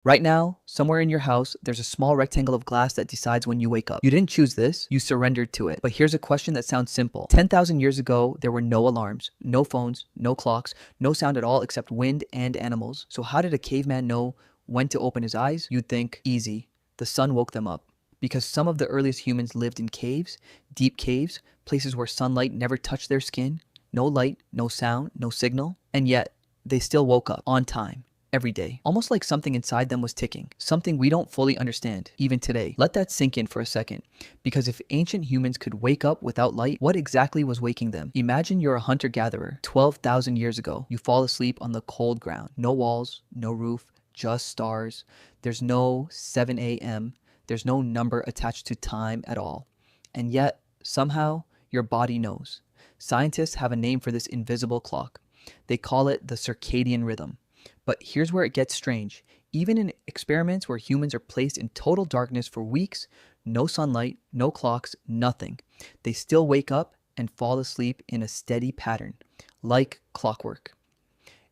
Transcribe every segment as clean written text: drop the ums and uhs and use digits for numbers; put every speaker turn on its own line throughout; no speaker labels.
Right now, somewhere in your house, there's a small rectangle of glass that decides when you wake up. You didn't choose this, you surrendered to it. But here's a question that sounds simple. 10,000 years ago, there were no alarms, no phones, no clocks, no sound at all except wind and animals. So how did a caveman know when to open his eyes? You'd think, easy. The sun woke them up. Because some of the earliest humans lived in caves, deep caves, places where sunlight never touched their skin, no light, no sound, no signal, and yet they still woke up on time. Every day, almost like something inside them was ticking, something we don't fully understand, even today. Let that sink in for a second, because if ancient humans could wake up without light, what exactly was waking them? Imagine you're a hunter-gatherer, 12,000 years ago. You fall asleep on the cold ground. No walls, no roof, just stars. There's no 7 a.m. There's no number attached to time at all. And yet, somehow, your body knows. Scientists have a name for this invisible clock. They call it the circadian rhythm. But here's where it gets strange. Even in experiments where humans are placed in total darkness for weeks, no sunlight, no clocks, nothing, they still wake up and fall asleep in a steady pattern, like clockwork.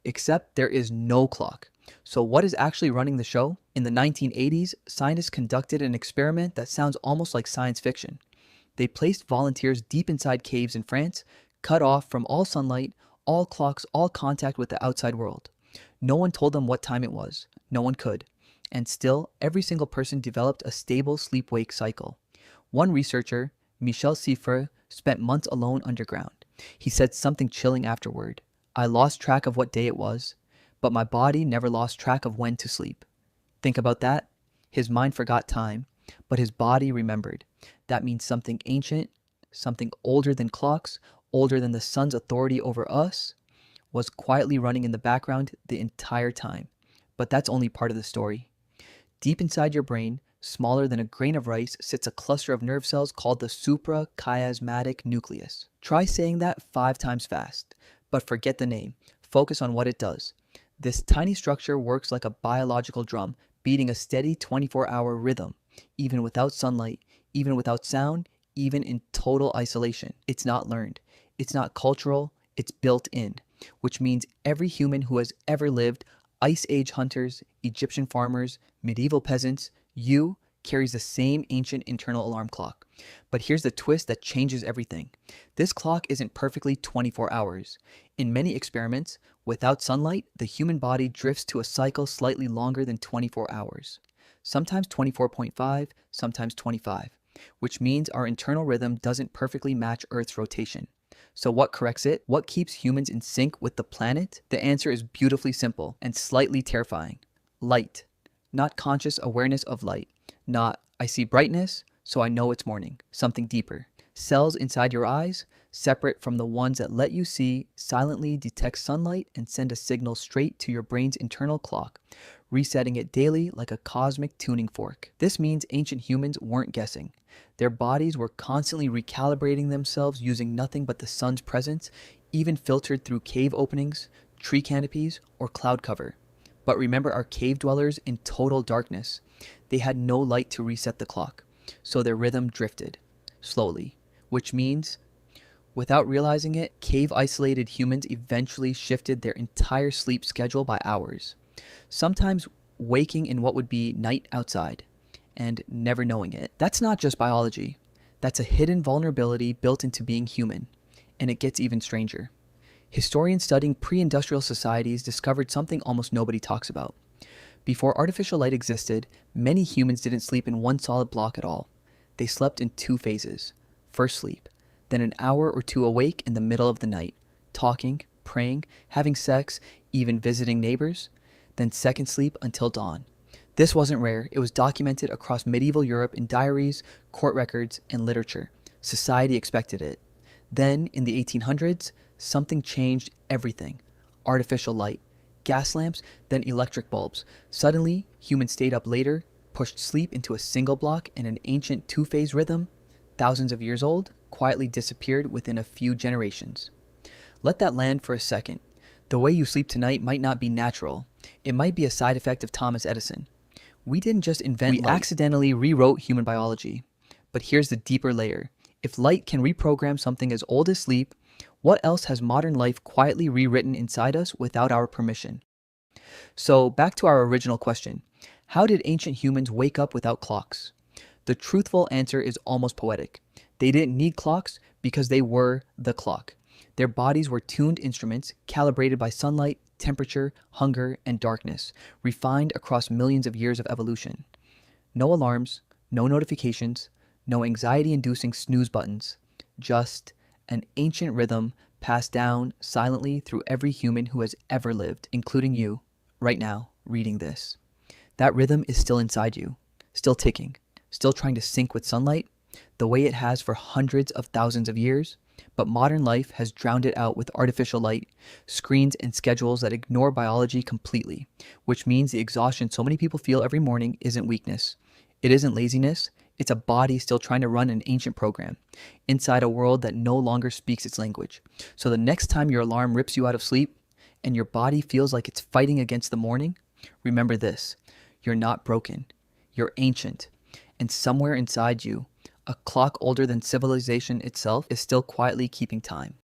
Except there is no clock. So what is actually running the show? In the 1980s, scientists conducted an experiment that sounds almost like science fiction. They placed volunteers deep inside caves in France, cut off from all sunlight, all clocks, all contact with the outside world. No one told them what time it was. No one could. And still, every single person developed a stable sleep-wake cycle. One researcher, Michel Siffre, spent months alone underground. He said something chilling afterward. I lost track of what day it was, but my body never lost track of when to sleep. Think about that. His mind forgot time, but his body remembered. That means something ancient, something older than clocks, older than the sun's authority over us, was quietly running in the background the entire time. But that's only part of the story. Deep inside your brain, smaller than a grain of rice, sits a cluster of nerve cells called the suprachiasmatic nucleus. Try saying that 5 times fast, but forget the name. Focus on what it does. This tiny structure works like a biological drum, beating a steady 24-hour rhythm, even without sunlight, even without sound, even in total isolation. It's not learned. It's not cultural. It's built in. Which means every human who has ever lived, Ice Age hunters, Egyptian farmers, medieval peasants, you, carries the same ancient internal alarm clock. But here's the twist that changes everything. This clock isn't perfectly 24 hours. In many experiments, without sunlight, the human body drifts to a cycle slightly longer than 24 hours. Sometimes 24.5, sometimes 25, which means our internal rhythm doesn't perfectly match Earth's rotation. So what corrects it? What keeps humans in sync with the planet? The answer is beautifully simple and slightly terrifying. Light. Not conscious awareness of light. Not, I see brightness, so I know it's morning. Something deeper. Cells inside your eyes, separate from the ones that let you see, silently detect sunlight and send a signal straight to your brain's internal clock, resetting it daily like a cosmic tuning fork. This means ancient humans weren't guessing. Their bodies were constantly recalibrating themselves using nothing but the sun's presence, even filtered through cave openings, tree canopies, or cloud cover. But remember our cave dwellers in total darkness. They had no light to reset the clock, so their rhythm drifted, slowly, which means, without realizing it, cave-isolated humans eventually shifted their entire sleep schedule by hours, sometimes waking in what would be night outside, and never knowing it. That's not just biology. That's a hidden vulnerability built into being human, and it gets even stranger. Historians studying pre-industrial societies discovered something almost nobody talks about. Before artificial light existed, many humans didn't sleep in one solid block at all. They slept in 2 phases. First sleep, then an hour or 2 awake in the middle of the night, talking, praying, having sex, even visiting neighbors, then second sleep until dawn. This wasn't rare. It was documented across medieval Europe in diaries, court records, and literature. Society expected it. Then, in the 1800s, something changed everything. Artificial light, gas lamps, then electric bulbs. Suddenly, humans stayed up later, pushed sleep into a single block, and an ancient 2-phase rhythm, thousands of years old, quietly disappeared within a few generations. Let that land for a second. The way you sleep tonight might not be natural. It might be a side effect of Thomas Edison. We didn't just invent light. We accidentally rewrote human biology. But here's the deeper layer. If light can reprogram something as old as sleep, what else has modern life quietly rewritten inside us without our permission? So back to our original question. How did ancient humans wake up without clocks? The truthful answer is almost poetic. They didn't need clocks because they were the clock. Their bodies were tuned instruments calibrated by sunlight, temperature, hunger, and darkness, refined across millions of years of evolution. No alarms, no notifications, no anxiety-inducing snooze buttons, just an ancient rhythm passed down silently through every human who has ever lived, including you, right now, reading this. That rhythm is still inside you, still ticking, still trying to sync with sunlight, the way it has for hundreds of thousands of years, but modern life has drowned it out with artificial light, screens, and schedules that ignore biology completely, which means the exhaustion so many people feel every morning isn't weakness. It isn't laziness, it's a body still trying to run an ancient program, inside a world that no longer speaks its language. So the next time your alarm rips you out of sleep, and your body feels like it's fighting against the morning, remember this: you're not broken, you're ancient, and somewhere inside you, a clock older than civilization itself is still quietly keeping time.